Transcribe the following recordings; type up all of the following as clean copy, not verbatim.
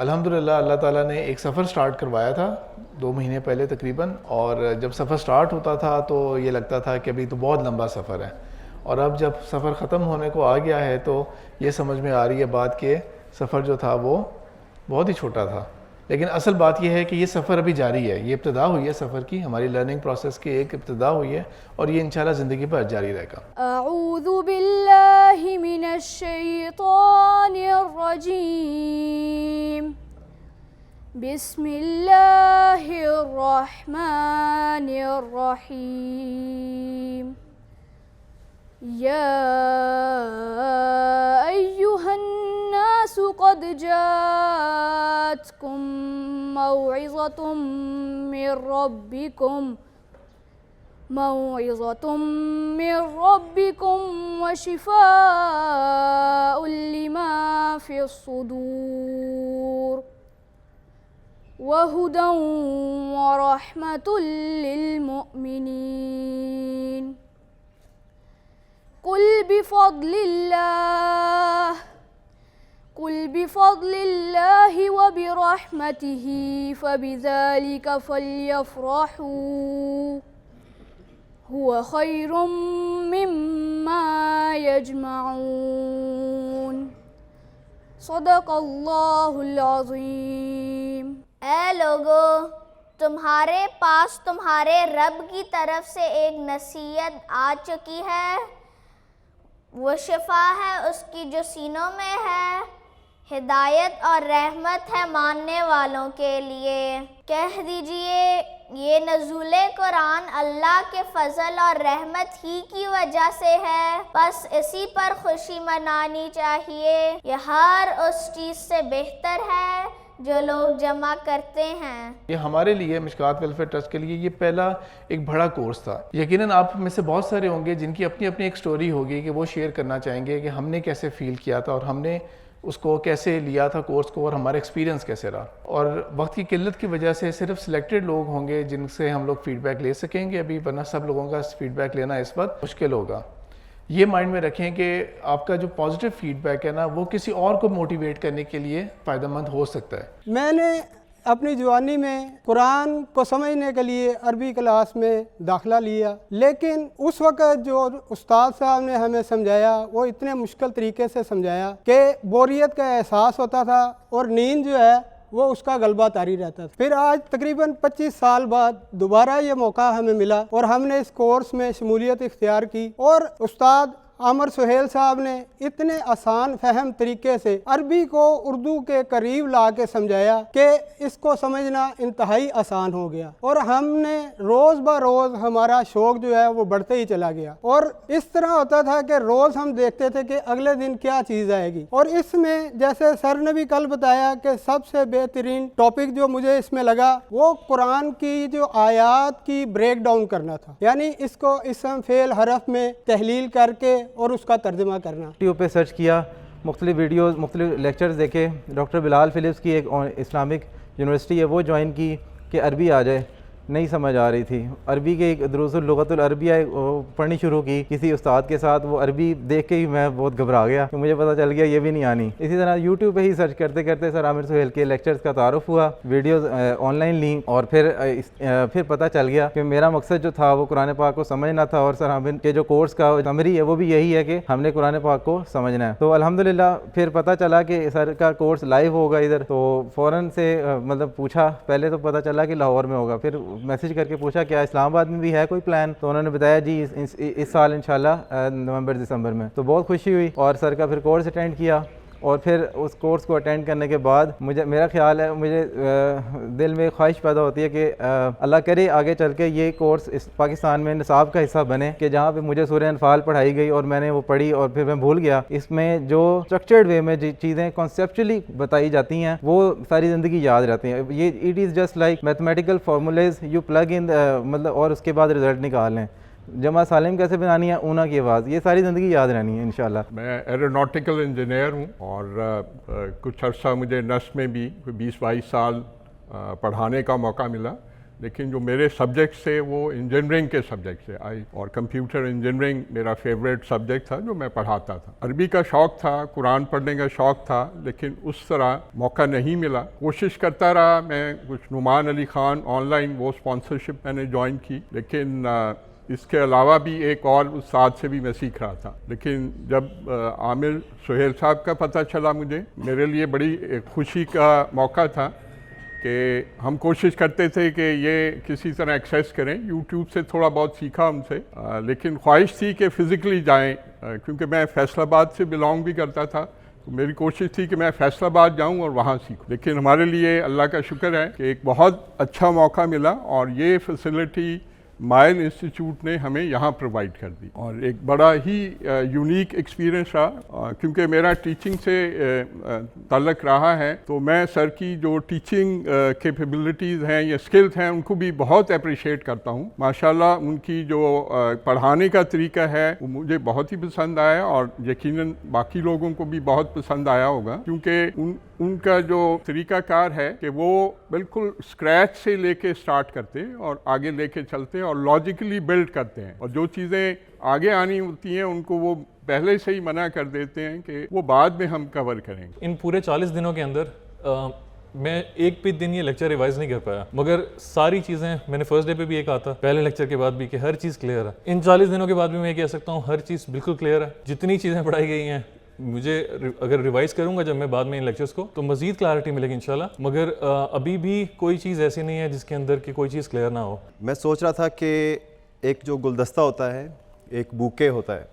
الحمدللہ اللہ تعالیٰ نے ایک سفر سٹارٹ کروایا تھا 2 مہینے پہلے تقریباً، اور جب سفر سٹارٹ ہوتا تھا تو یہ لگتا تھا کہ ابھی تو بہت لمبا سفر ہے، اور اب جب سفر ختم ہونے کو آ گیا ہے تو یہ سمجھ میں آ رہی ہے بات کہ سفر جو تھا وہ بہت ہی چھوٹا تھا. لیکن اصل بات یہ ہے کہ یہ سفر ابھی جاری ہے، یہ ابتدا ہوئی ہے سفر کی، ہماری لرننگ پروسیس کی ایک ابتدا ہوئی ہے، اور یہ انشاءاللہ زندگی بھر جاری رہے گا. اعوذ باللہ من الشیطان الرجیم، بسم اللہ الرحمن الرحیم. یا ایہا الناس قد جاءتکم موعظۃ من ربکم وشفاء لما فی الصدور وہدی ورحمۃ للمؤمنین. قل بفضل اللہ وبرحمتہ فبذلک فلیفرحوا هو خیر مما یجمعون. صدق اللہ العظیم. اے لوگو، تمہارے پاس تمہارے رب کی طرف سے ایک نصیحت آ چکی ہے، وہ شفا ہے اس کی جو سینوں میں ہے، ہدایت اور رحمت ہے ماننے والوں کے لیے. کہہ دیجئے یہ نزول قرآن اللہ کے فضل اور رحمت ہی کی وجہ سے ہے، بس اسی پر خوشی منانی چاہیے. یہ ہر اس چیز سے بہتر ہے جو لوگ جمع کرتے ہیں. یہ ہمارے لیے مشکات ویلفیئر ٹرسٹ کے لیے یہ پہلا ایک بڑا کورس تھا. یقیناً آپ میں سے بہت سارے ہوں گے جن کی اپنی اپنی ایک سٹوری ہوگی کہ وہ شیئر کرنا چاہیں گے کہ ہم نے کیسے فیل کیا تھا اور ہم نے اس کو کیسے لیا تھا کورس کو، اور ہمارا ایکسپیرینس کیسے رہا. اور وقت کی قلت کی وجہ سے صرف سلیکٹڈ لوگ ہوں گے جن سے ہم لوگ فیڈ بیک لے سکیں گے ابھی، ورنہ سب لوگوں کا فیڈ بیک لینا اس وقت مشکل ہوگا. یہ مائنڈ میں رکھیں کہ آپ کا جو پازیٹیو فیڈ بیک ہے نا وہ کسی اور کو موٹیویٹ کرنے کے لیے فائدہ مند ہو سکتا ہے. میں نے اپنی جوانی میں قرآن کو سمجھنے کے لیے عربی کلاس میں داخلہ لیا، لیکن اس وقت جو استاد صاحب نے ہمیں سمجھایا وہ اتنے مشکل طریقے سے سمجھایا کہ بوریت کا احساس ہوتا تھا اور نیند جو ہے وہ اس کا غلبہ طاری رہتا تھا. پھر آج تقریباً 25 سال بعد دوبارہ یہ موقع ہمیں ملا اور ہم نے اس کورس میں شمولیت اختیار کی، اور استاد عامر سہیل صاحب نے اتنے آسان فہم طریقے سے عربی کو اردو کے قریب لا کے سمجھایا کہ اس کو سمجھنا انتہائی آسان ہو گیا، اور ہم نے روز بہ روز ہمارا شوق جو ہے وہ بڑھتے ہی چلا گیا. اور اس طرح ہوتا تھا کہ روز ہم دیکھتے تھے کہ اگلے دن کیا چیز آئے گی. اور اس میں جیسے سر نے بھی کل بتایا کہ سب سے بہترین ٹاپک جو مجھے اس میں لگا وہ قرآن کی جو آیات کی بریک ڈاؤن کرنا تھا، یعنی اس کو اسم فعل حرف میں تحلیل کر کے اور اس کا ترجمہ کرنا. یوٹیوب پہ سرچ کیا، مختلف ویڈیوز، مختلف لیکچرز دیکھے. ڈاکٹر بلال فلپس کی ایک اسلامک یونیورسٹی ہے وہ جوائن کی کہ عربی آ جائے. نہیں سمجھ آ رہی تھی. عربی کے ایک دروس اللغت العربیہ پڑھنی شروع کی کسی استاد کے ساتھ. وہ عربی دیکھ کے ہی میں بہت گھبرا گیا کہ مجھے پتہ چل گیا یہ بھی نہیں آنی. اسی طرح یوٹیوب پہ ہی سرچ کرتے کرتے سر عامر سہیل کے لیکچرز کا تعارف ہوا، ویڈیوز آن لائن لیں، اور پھر پتہ چل گیا کہ میرا مقصد جو تھا وہ قرآن پاک کو سمجھنا تھا، اور سر عامر کے جو کورس کا سمری ہے وہ بھی یہی ہے کہ ہم نے قرآن پاک کو سمجھنا ہے. تو الحمدللہ پھر پتہ چلا کہ سر کا کورس لائیو ہوگا ادھر. تو فوراً سے مطلب پوچھا، پہلے تو پتہ چلا کہ لاہور میں ہوگا، پھر میسیج کر کے پوچھا کیا اسلام آباد میں بھی ہے کوئی پلان؟ تو انہوں نے بتایا جی اس سال انشاءاللہ نومبر دسمبر میں. تو بہت خوشی ہوئی اور سر کا پھر کورس اٹینڈ کیا. اور پھر اس کورس کو اٹینڈ کرنے کے بعد میرا خیال ہے، مجھے دل میں خواہش پیدا ہوتی ہے کہ اللہ کرے آگے چل کے یہ کورس اس پاکستان میں نصاب کا حصہ بنے، کہ جہاں پہ مجھے سورہ انفال پڑھائی گئی اور میں نے وہ پڑھی اور پھر میں بھول گیا. اس میں جو اسٹرکچرڈ وے میں چیزیں کانسیپچولی بتائی جاتی ہیں وہ ساری زندگی یاد رہتی ہیں. یہ it is just like mathematical formulas you plug in مطلب، اور اس کے بعد رزلٹ نکال لیں. جمع سالم کیسے بنانی ہے، اونا کی آواز، یہ ساری زندگی یاد رہنی ہے انشاءاللہ. میں ایروناٹیکل انجینئر ہوں اور کچھ عرصہ مجھے نس میں بھی 20-22 سال پڑھانے کا موقع ملا. लेकिन जो मेरे सब्जेक्ट्स थे वो इंजीनियरिंग के सब्जेक्ट थे और कंप्यूटर इंजीनियरिंग मेरा फेवरेट सब्जेक्ट था जो मैं पढ़ाता था। अरबी का शौक़ था, कुरान पढ़ने का शौक़ था, लेकिन उस तरह मौका नहीं मिला। कोशिश करता रहा मैं, कुछ नुमान अली ख़ान ऑनलाइन वो स्पॉन्सरशिप मैंने ज्वाइन की, लेकिन इसके अलावा भी एक और उस्ताद से भी मैं सीख रहा था। लेकिन जब आमिर सुहेल साहब का पता चला मुझे, मेरे लिए बड़ी एक खुशी का मौका था कि हम कोशिश करते थे कि ये किसी तरह एक्सेस करें। यूट्यूब से थोड़ा बहुत सीखा उनसे, लेकिन ख्वाहिश थी कि फ़िज़िकली जाएं, क्योंकि मैं फैसलाबाद से बिलोंग भी करता था, तो मेरी कोशिश थी कि मैं फैसलाबाद जाऊं और वहाँ सीखूं। लेकिन हमारे लिए अल्लाह का शुक्र है कि एक बहुत अच्छा मौका मिला और ये फैसिलिटी माइल इंस्टीट्यूट ने हमें यहाँ प्रोवाइड कर दी और एक बड़ा ही यूनिक एक्सपीरियंस रहा। क्योंकि मेरा टीचिंग से ताल्लुक़ रहा है, तो मैं सर की जो टीचिंग कैपेबिलिटीज़ हैं या स्किल्स हैं उनको भी बहुत अप्रिशिएट करता हूँ। माशाल्लाह उनकी जो पढ़ाने का तरीका है वो मुझे बहुत ही पसंद आया और यकीनन बाकी लोगों को भी बहुत पसंद आया होगा, क्योंकि उनका जो तरीक़ाकार है कि वो बिल्कुल स्क्रैच से लेके स्टार्ट करते हैं और आगे लेके चलते हैं और लॉजिकली बिल्ड करते हैं, और जो चीज़ें आगे आनी होती हैं उनको वो पहले से ही मना कर देते हैं कि वो बाद में हम कवर करेंगे। इन पूरे 40 दिनों के अंदर मैं एक भी दिन ये लेक्चर रिवाइज नहीं कर पाया, मगर सारी चीज़ें मैंने फर्स्ट डे पे भी ये कहा था, पहले लेक्चर के बाद भी, कि हर चीज़ क्लियर है। इन 40 दिनों के बाद भी मैं कह सकता हूँ हर चीज़ बिल्कुल क्लियर है। जितनी चीज़ें पढ़ाई गई हैं, मुझे अगर रिवाइज करूंगा जब मैं बाद में इन लेक्चर्स को, तो मज़ीद क्लैरिटी मिलेगी इंशाल्लाह। मगर अभी भी कोई चीज़ ऐसी नहीं है जिसके अंदर की कोई चीज़ क्लियर ना हो। मैं सोच रहा था कि एक जो गुलदस्ता होता है, एक बुके होता है,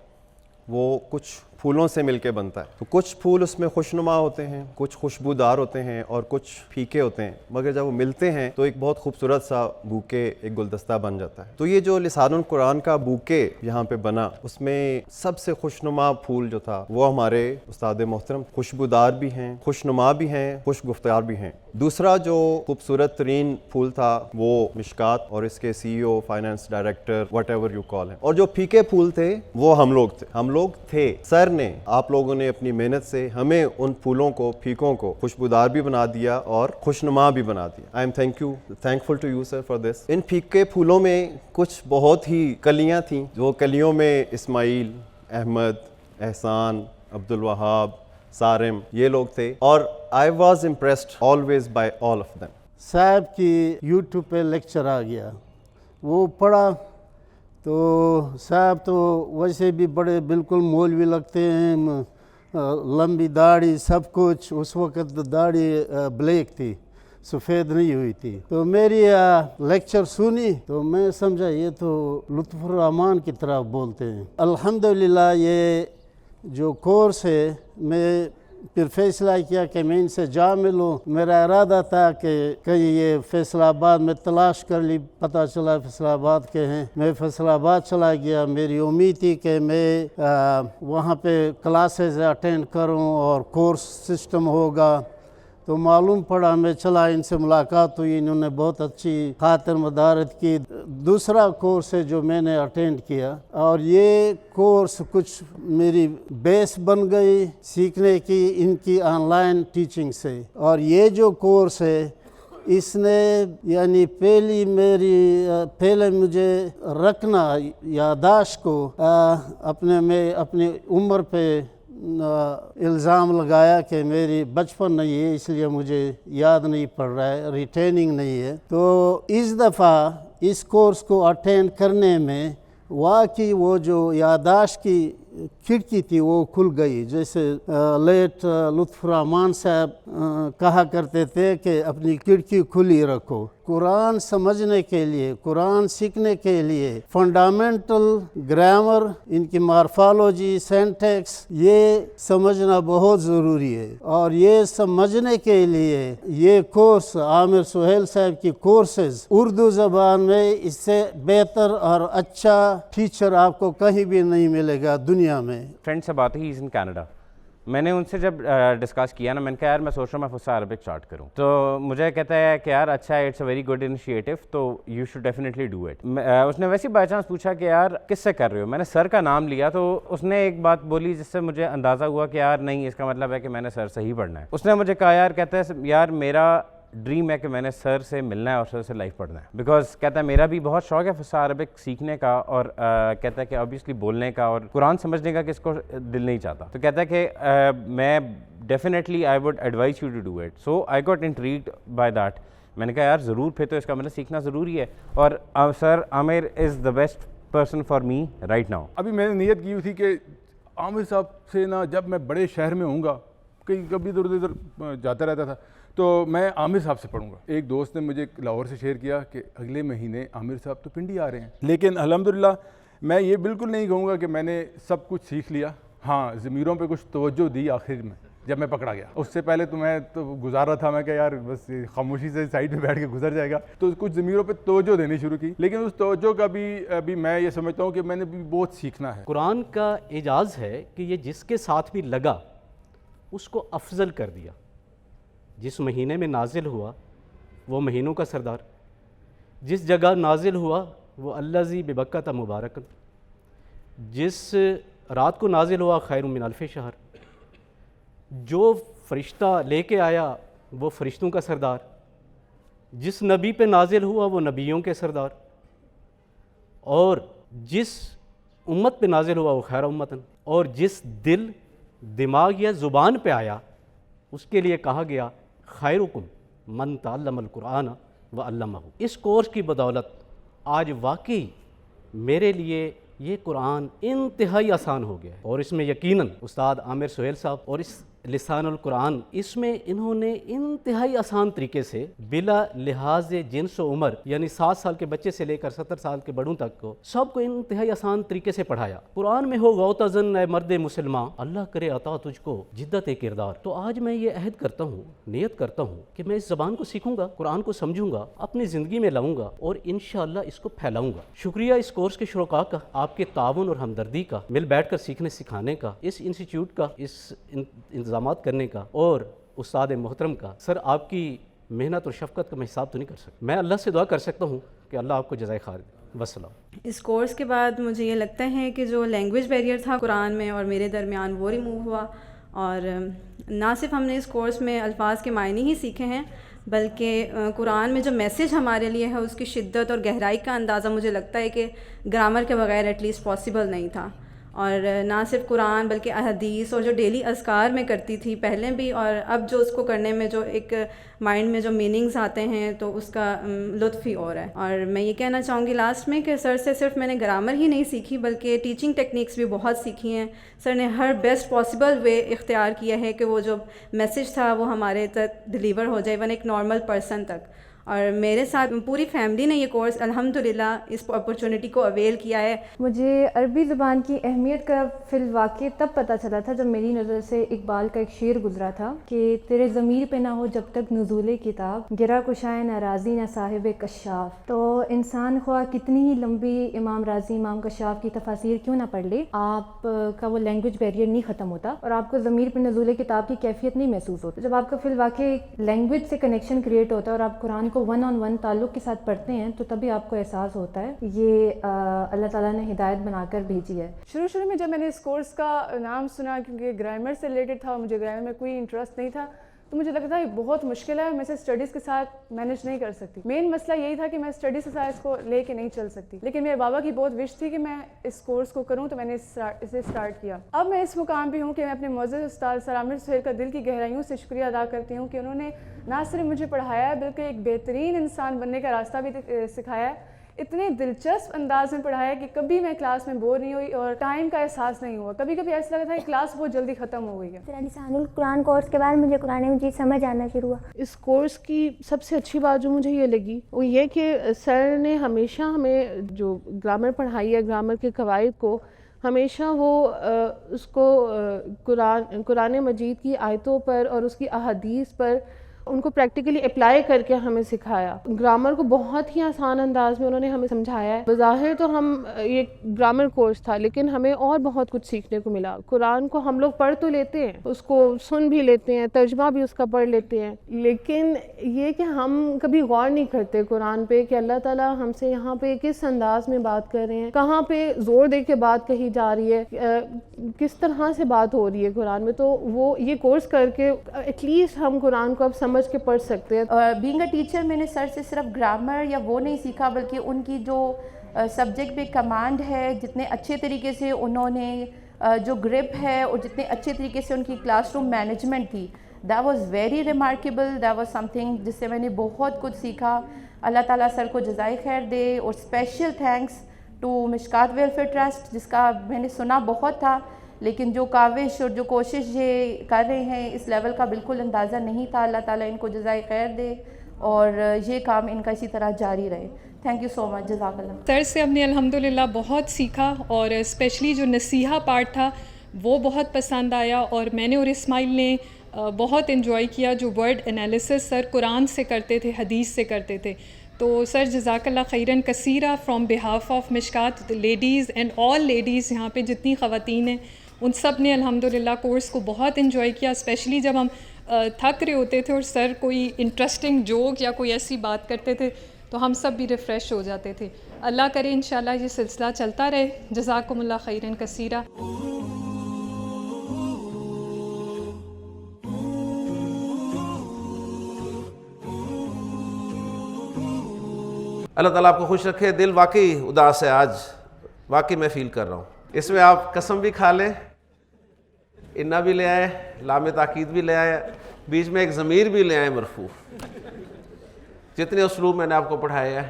वो कुछ फूलों से मिलके बनता है। तो कुछ फूल उसमें खुशनुमा होते हैं, कुछ खुशबूदार होते हैं और कुछ फीके होते हैं, मगर जब वो मिलते हैं तो एक बहुत खूबसूरत सा बुके, एक गुलदस्ता बन जाता है। तो ये जो लिसानुल कुरान का बुके यहाँ पे बना, उसमें सबसे खुशनुमा फूल जो था वो हमारे उस्ताद मोहतरम, खुशबूदार भी हैं, खुशनुमा भी हैं, खुश गुफ्तार भी हैं। दूसरा जो खूबसूरत तरीन फूल था वो मिशकात और इसके CEO, finance director, what ever you call हैं। और जो फीके फूल थे वो हम लोग थे। सर ने, आप लोगों ने अपनी मेहनत से हमें उन फूलों को, फीकों को खुशबूदार भी बना दिया और खुशनुमा भी बना दिया। I am thankful to you sir for this. इन फीके फूलों में कुछ बहुत ही कलियां थीं, जो कलियों में इस्माइल, अहमद, एहसान, अब्दुल वहाब, सारिम, ये लोग थे, और I was impressed always by all of them. साहब की यूट्यूब पे लेक्चर आ गया, वो पढ़ा तो साहब तो वैसे भी बड़े बिल्कुल मौलवी लगते हैं, लंबी दाढ़ी सब कुछ। उस वक़्त दाढ़ी ब्लैक थी, सफ़ेद नहीं हुई थी। तो मेरी लेक्चर सुनी तो मैं समझा ये तो लुत्फ़ुर रहमान की तरह बोलते हैं। अल्हम्दुलिल्लाह ये जो कोर्स है, मैं फिर फैसला किया कि मैं इनसे जा मिलूँ। मेरा इरादा था कि कहीं ये फैसलाबाद में तलाश कर ली, पता चला फैसलाबाद के हैं। मैं फैसलाबाद चला गया। मेरी उम्मीद थी कि मैं वहाँ पे क्लासेस अटेंड करूँ और कोर्स सिस्टम होगा। तो मालूम पड़ा, मैं चला, इनसे मुलाकात हुई, इन्होंने बहुत अच्छी खातिर मदारत की। दूसरा कोर्स है जो मैंने अटेंड किया, और ये कोर्स कुछ मेरी बेस बन गई सीखने की इनकी ऑनलाइन टीचिंग से। और ये जो कोर्स है इसने यानी पहले मुझे रखना यादाश्त को अपनी उम्र पे इल्ज़ाम लगाया कि मेरी बचपन नहीं है इसलिए मुझे याद नहीं पड़ रहा है, रिटेनिंग नहीं है। तो इस दफ़ा इस कोर्स को अटेंड करने में वाकई वो जो यादाश्त की खिड़की थी वो खुल गई। जैसे लेट लुत्फ़ुर रहमान साहब कहा करते थे कि अपनी खिड़की खुली रखो। कुरान समझने के लिए, कुरान सीखने के लिए फंडामेंटल ग्रामर, इनकी मार्फोलॉजी, सेंटेक्स, ये समझना बहुत ज़रूरी है। और ये समझने के लिए ये कोर्स, आमिर सुहेल साहब की कोर्सेज उर्दू ज़बान में इससे बेहतर और अच्छा टीचर आपको कहीं भी नहीं मिलेगा दुनिया में। फ्रेंड से बात हुई, इज़ इन कनाडा। मैंने उनसे जब डिस्कस किया ना, मैंने कहा यार मैं सोच रहा हूँ मैं फुस्सा अरबिक स्टार्ट करूँ। तो मुझे कहता है कि यार अच्छा है, it's a very good initiative, तो you should definitely do it. उसने वैसे बाई चांस पूछा कि यार किससे कर रहे हो। मैंने सर का नाम लिया तो उसने एक बात बोली जिससे मुझे अंदाज़ा हुआ कि यार नहीं, इसका मतलब है कि मैंने सर से ही पढ़ना है। उसने मुझे कहा यार, कहता है यार मेरा ड्रीम है कि मैंने सर से मिलना है और सर से लाइफ पढ़ना है, बिकॉज कहता है मेरा भी बहुत शौक है फसा अरबिक सीखने का, और कहता है कि ऑब्वियसली बोलने का और कुरान समझने का किसको दिल नहीं चाहता। तो कहता है कि मैं definitely I would advise you to do it. So I got intrigued by that. मैंने कहा यार ज़रूर, फिर तो इसका मतलब सीखना ज़रूरी है, और sir Aamir is the best person for me right now. अभी मैंने नियत की हुई थी कि आमिर साहब से ना, जब मैं बड़े शहर में होऊंगा, कहीं कभी इधर उधर जाता रहता था, तो मैं आमिर साहब से पढ़ूंगा। एक दोस्त ने मुझे लाहौर से शेयर किया कि अगले महीने आमिर साहब तो पिंडी आ रहे हैं। लेकिन अल्हम्दुलिल्लाह मैं ये बिल्कुल नहीं कहूँगा कि मैंने सब कुछ सीख लिया। हाँ, ज़मीरों पे कुछ तवज्जो दी आखिर में जब मैं पकड़ा गया। उससे पहले तो मैं तो गुजार रहा था, मैं क्या यार बस खामोशी से साइड पे बैठ के गुजर जाएगा, तो कुछ ज़मीरों पे तवज्जो देनी शुरू की। लेकिन उस तवज्जो का भी अभी मैं ये समझता हूँ कि मैंने भी बहुत सीखना है। कुरान का एजाज़ है कि ये जिसके साथ भी लगा उसको अफजल कर दिया। जिस महीने में नाजिल हुआ वो महीनों का सरदार, जिस जगह नाजिल हुआ वो अल्लज़ी बिबक्कत मुबारकन, जिस रात को नाजिल हुआ खैरुम मिन अल्फ़ि शहर, जो फ़रिश्ता लेके आया वो फ़रिश्तों का सरदार, जिस नबी पे नाजिल हुआ वो नबियों के सरदार, और जिस उम्मत पे नाजिल हुआ वो खैर उम्मतन, और जिस दिल दिमाग या ज़ुबान पे आया उसके लिए कहा गया खैरुकुम मन तअल्लमल कुरान व अल्लमहु। इस कोर्स की बदौलत आज वाकई मेरे लिए ये कुरान इंतहाई आसान हो गया है, और इसमें यकीनन उस्ताद आमिर सुहेल साहब और इस लिसानुल कुरान, इसमें इन्होंने इंतहाई आसान तरीके से बिला लिहाज जिन्स व उम्र, यानी 7 साल के बच्चे से लेकर 70 साल के बड़ों तक को सबको इंतहाई आसान तरीके से पढ़ाया। कुरान में हो गौतज़न ए मर्द मुसलमान, अल्लाह करे अता तुझको जिद्दत किरदार। तो आज मैं ये अहद करता हूँ, नियत करता हूँ कि मैं इस ज़बान को सीखूंगा, कुरान को समझूंगा, अपनी ज़िंदगी में लाऊंगा और इंशाअल्लाह इसको फैलाऊंगा। शुक्रिया इस कोर्स के शुरका का, आपके ताउन और हमदर्दी का, मिल बैठ कर सीखने सिखाने का, इस इंस्टीट्यूट का, इस इंतज़ामात करने का, और उस्ताद मोहतरम का। सर आपकी मेहनत और शफ़क़त का मैं हिसाब तो नहीं कर सकता। मैं अल्लाह से दुआ कर सकता हूँ कि अल्लाह आपको जज़ाए खैर दे। वस्सलाम। इस कोर्स के बाद मुझे ये लगता है कि जो लैंग्वेज बैरियर था कुरान में और मेरे दरमियान वो रिमूव हुआ, और ना सिर्फ हमने इस कोर्स में अल्फाज के मायने ही सीखे हैं, बल्कि कुरान में जो मैसेज हमारे लिए है उसकी शिद्दत और गहराई का अंदाज़ा मुझे लगता है कि ग्रामर के बगैर एटलीस्ट पॉसिबल नहीं था। और ना सिर्फ कुरान बल्कि अहदीस और जो डेली अज़कार में करती थी पहले भी, और अब जो उसको करने में जो एक माइंड में जो मीनिंग्स आते हैं तो उसका लुत्फ़ ही और है। और मैं ये कहना चाहूँगी लास्ट में कि सर से सिर्फ मैंने ग्रामर ही नहीं सीखी बल्कि टीचिंग टेक्निक्स भी बहुत सीखी हैं। सर ने हर बेस्ट पॉसिबल वे इख्तियार किया है कि वो जो मैसेज था वो हमारे तक डिलीवर हो जाए, इवन एक नॉर्मल पर्सन तक। और मेरे साथ पूरी फैमिली ने ये कोर्स अल्हम्दुलिल्लाह इस अपॉर्चुनिटी को अवेल किया है। मुझे अरबी ज़बान की अहमियत का फ़िलवाक़े तब पता चला था जब मेरी नज़र से इकबाल का एक शेर गुज़रा था कि तेरे ज़मीर पे ना हो जब तक नुज़ूले किताब, गिरा कुशाए न राज़ी न साहिब कश्शाफ। तो इंसान ख्वाह कितनी ही लंबी इमाम राज़ी इमाम कश्शाफ की तफासिर क्यों ना पढ़ ले, आप का वो लैंग्वेज बैरियर नहीं ख़त्म होता और आपको ज़मीर पर नुज़ूले किताब की कैफियत नहीं महसूस होती। जब आपका फ़िलवाक़े लैंग्वेज से कनेक्शन क्रिएट होता है और आप कुरान को 1-on-1 ताल्लुक़ के साथ पढ़ते हैं तो तभी आपको एहसास होता है ये अल्लाह ताला ने हिदायत बनाकर भेजी है। शुरू में जब मैंने इस कोर्स का नाम सुना, क्योंकि ग्रामर से रिलेटेड था और मुझे ग्रामर में कोई इंटरेस्ट नहीं था, तो मुझे लगा था ये बहुत मुश्किल है, मैं इसे स्टडीज़ के साथ मैनेज नहीं कर सकती। मेन मसला यही था कि मैं स्टडीज़ के साथ इसको लेके नहीं चल सकती, लेकिन मेरे बाबा की बहुत विश थी कि मैं इस कोर्स को करूं, तो मैंने इसे स्टार्ट किया। अब मैं इस मुकाम पे हूं कि मैं अपने मौजूद उस्ताद सर आमिर सुहेल का दिल की गहराइयों से शुक्रिया अदा करती हूं कि उन्होंने ना सिर्फ मुझे पढ़ाया है बल्कि एक बेहतरीन इंसान बनने का रास्ता भी सिखाया है। इतने दिलचस्प अंदाज में पढ़ाया कि कभी मैं क्लास में बोर नहीं हुई और टाइम का एहसास नहीं हुआ। कभी कभी ऐसा लगा था कि क्लास बहुत जल्दी ख़त्म हो गई है। फिर लिसानुल कुरान कोर्स के बाद मुझे कुरान मजीद समझ आना शुरू हुआ। इस कोर्स की सबसे अच्छी बात जो मुझे ये लगी वो ये कि सर ने हमेशा हमें जो ग्रामर पढ़ाई है, ग्रामर के कवायद को हमेशा वो उसको कुरान मजीद की आयतों पर और उसकी अहादीस पर उनको प्रैक्टिकली अप्लाई करके हमें सिखाया। ग्रामर को बहुत ही आसान अंदाज में उन्होंने हमें समझाया है। बज़ाहिर तो हम ये ग्रामर कोर्स था लेकिन हमें और बहुत कुछ सीखने को मिला। कुरान को हम लोग पढ़ तो लेते हैं, उसको सुन भी लेते हैं, तर्जमा भी उसका पढ़ लेते हैं, लेकिन ये कि हम कभी गौर नहीं करते कुरान पे कि अल्लाह ताला हमसे यहाँ पे किस अंदाज में बात कर रहे हैं, कहाँ पे ज़ोर दे के बात कही जा रही है, किस तरह से बात हो रही है कुरान में। तो वो ये कोर्स करके एटलीस्ट हम कुरान को अब سمجھ کے پڑھ سکتے ہیں. بینگ اے ٹیچر میں نے سر سے صرف گرامر یا وہ نہیں سیکھا بلکہ ان کی جو سبجیکٹ پہ کمانڈ ہے, جتنے اچھے طریقے سے انہوں نے جو گرپ ہے اور جتنے اچھے طریقے سے ان کی کلاس روم مینجمنٹ تھی, that was very remarkable, that was some thing جس سے میں نے بہت کچھ سیکھا. اللہ تعالیٰ سر کو جزائے خیر دے. اور اسپیشل تھینکس ٹو مشکات ویلفیئر ٹرسٹ, جس کا میں نے سنا بہت تھا لیکن جو کاوش اور جو کوشش یہ کر رہے ہیں اس لیول کا بالکل اندازہ نہیں تھا. اللہ تعالیٰ ان کو جزائے خیر دے اور یہ کام ان کا اسی طرح جاری رہے. تھینک یو سو مچ, جزاک اللہ. سر سے ہم نے الحمدللہ بہت سیکھا اور اسپیشلی جو نصیحہ پارٹ تھا وہ بہت پسند آیا, اور میں نے اور اسماعیل نے بہت انجوائے کیا. جو ورڈ انالیسس سر قرآن سے کرتے تھے, حدیث سے کرتے تھے. تو سر جزاک اللہ خیراً کثیرہ فرام بہاف آف مشکات لیڈیز اینڈ آل لیڈیز, یہاں پہ جتنی خواتین ہیں ان سب نے الحمدللہ کورس کو بہت انجوائے کیا. اسپیشلی جب ہم تھک رہے ہوتے تھے اور سر کوئی انٹرسٹنگ جوک یا کوئی ایسی بات کرتے تھے تو ہم سب بھی ریفریش ہو جاتے تھے. اللہ کرے انشاءاللہ یہ سلسلہ چلتا رہے. جزاکم اللہ خیراً کثیرہ. اللہ تعالیٰ آپ کو خوش رکھے. دل واقعی اداس ہے آج, واقعی میں فیل کر رہا ہوں. اس میں آپ قسم بھی کھا لیں, انا بھی لے آئے, لام تاکید بھی لے آئے, بیچ میں ایک ضمیر بھی لے آئے مرفوع. جتنے اسلوب میں نے آپ کو پڑھائے ہیں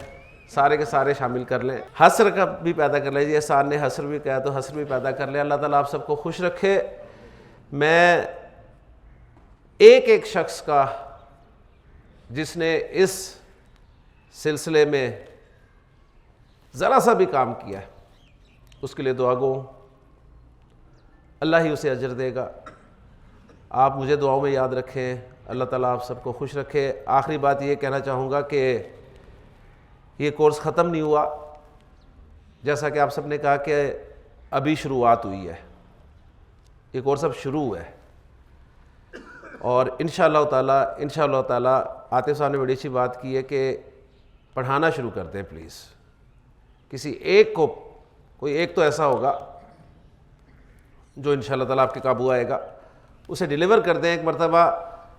سارے کے سارے شامل کر لیں. حسر کا بھی پیدا کر لیں, جی احسان نے حسر بھی کہا تو حسر بھی پیدا کر لیں. اللہ تعالیٰ آپ سب کو خوش رکھے. میں ایک ایک شخص کا جس نے اس سلسلے میں ذرا سا بھی کام کیا ہے اس کے لیے دعا گو. اللہ ہی اسے اجر دے گا. آپ مجھے دعاؤں میں یاد رکھیں. اللہ تعالیٰ آپ سب کو خوش رکھے. آخری بات یہ کہنا چاہوں گا کہ یہ کورس ختم نہیں ہوا, جیسا کہ آپ سب نے کہا کہ ابھی شروعات ہوئی ہے. یہ کورس اب شروع ہے اور انشاءاللہ تعالیٰ عاطف صاحب نے بڑی اچھی بات کی ہے کہ پڑھانا شروع کرتے ہیں پلیز. کسی ایک کو, کوئی ایک تو ایسا ہوگا جو انشاءاللہ تعالیٰ آپ کے قابو آئے گا, اسے ڈیلیور کر دیں ایک مرتبہ.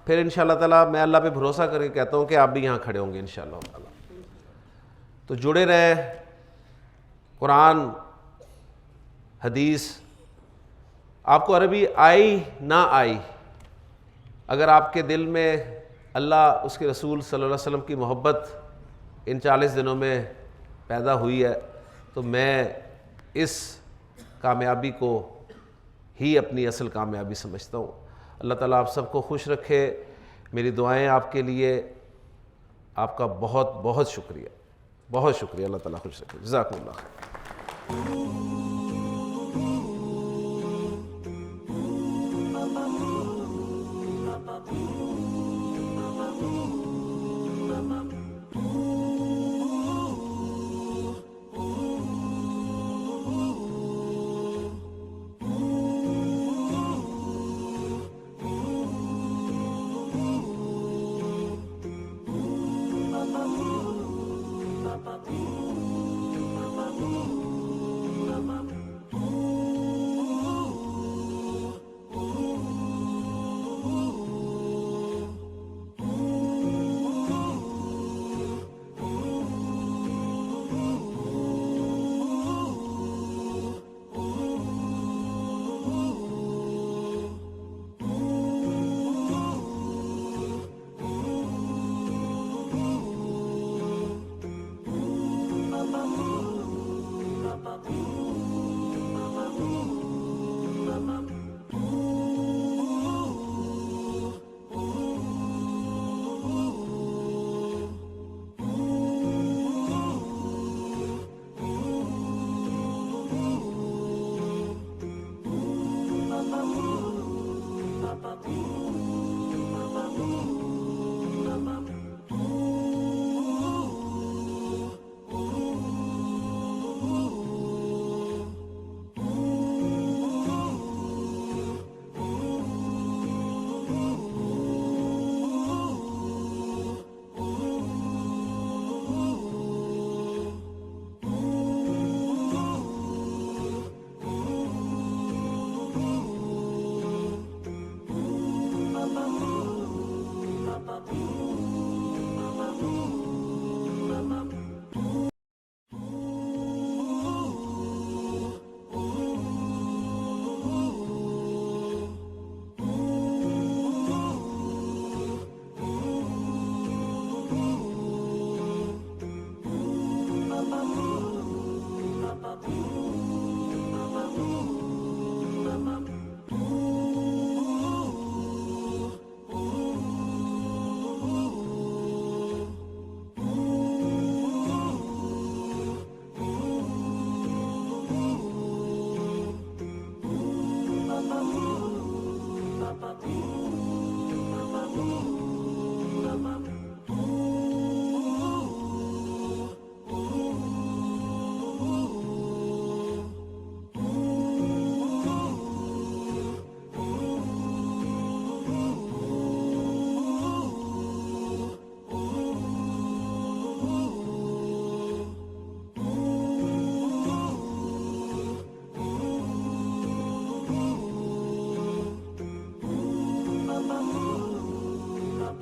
پھر انشاءاللہ تعالیٰ میں اللہ پہ بھروسہ کر کے کہتا ہوں کہ آپ بھی یہاں کھڑے ہوں گے انشاءاللہ تعالیٰ. تو جڑے رہیں. قرآن, حدیث, آپ کو عربی آئی نہ آئی, اگر آپ کے دل میں اللہ اس کے رسول صلی اللہ علیہ وسلم کی محبت ان 40 دنوں میں پیدا ہوئی ہے تو میں اس کامیابی کو ہی اپنی اصل کامیابی سمجھتا ہوں. اللہ تعالیٰ آپ سب کو خوش رکھے. میری دعائیں آپ کے لیے. آپ کا بہت بہت شکریہ, بہت شکریہ. اللہ تعالیٰ خوش رکھے. جزاکم اللہ خیر.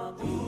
عظيم